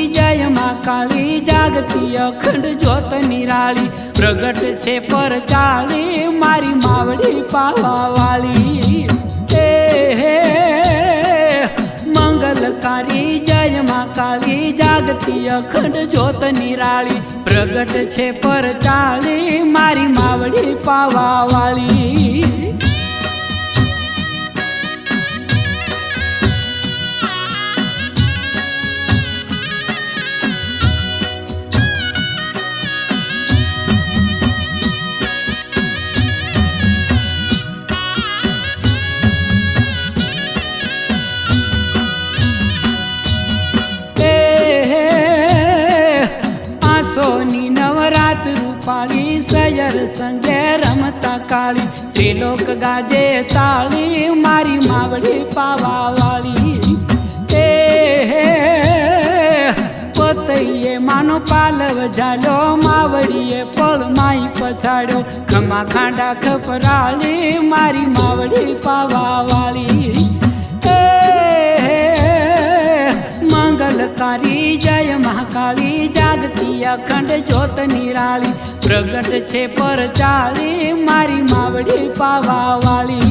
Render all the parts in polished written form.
जय मां काली जागती अखंड ज्योत निराली प्रगट छे पर चाली मारी मावड़ी पावा वाली। मंगलकारी जय मां काली जागती अखंड ज्योत निराली प्रगट छे पर चाली मारी मावड़ी पावा वाली। सोनी नवरात रूपाली सयर संगे रमता काली त्रिलोक गाजे ताली मारी मावड़ी पावा वाली। पतैये मानो पालव झालो मावड़ीए पल माई पछाड़ो खमा खांडा खपराली मारी मावड़ी पावा वाली। मंगलकारी जय महाकाली जागती अखंड ज्योत निराली प्रगट छे पर चाली मारी मावड़ी पावा वाली।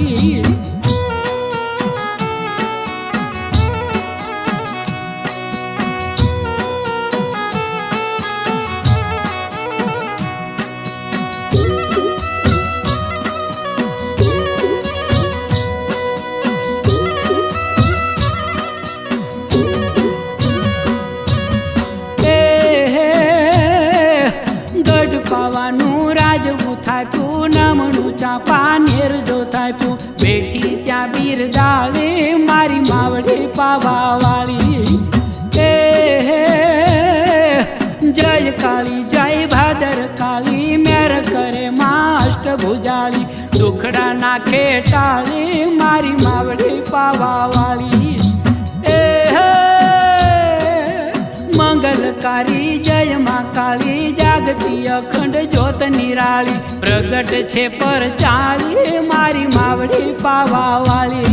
पावानु राजवू थायपू नमणु चापा नेरजो थायपू बेठी त्या बीरदाले मारी मावड़ी पावा वाली। जय काली जय भादर काली मेर करे मां अष्टभुजाली दुखड़ा नाखे टाली मारी मावड़ी पावा वाली। मंगलकारी जय मां काली जागती अखंड ज्योत निराली प्रगट छे पर चाली मारी मावड़ी पावा वाली।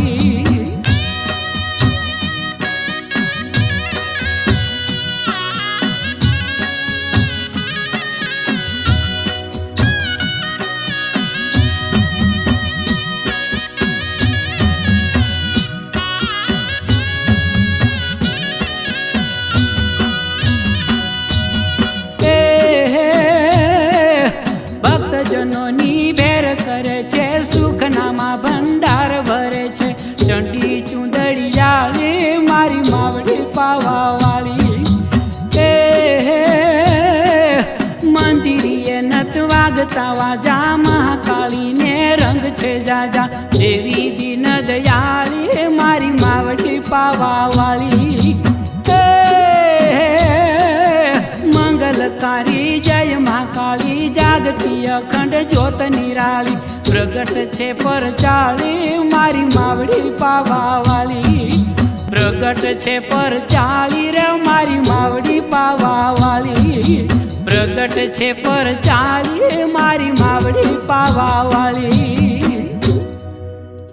जनोनी भेर करे छे सुखनामा भंडार भरे छे चंडी चुंदड़ियाली मारी मावड़ी पावा वाली। मंदिरिये नत वागता वाजा महाकाली ने रंग छे जाजा देवी दीन दयाली मारी मावड़ी पावा वाली। मंगलकारी जय महाकाली जागती अखंड ज्योत निराली प्रगट छे पर चाली मारी मावड़ी पावा वाली। प्रगट छे पर चाली रे मारी मावड़ी पावा वाली। प्रगट छे पर चाली मारी मावड़ी पावा वाली।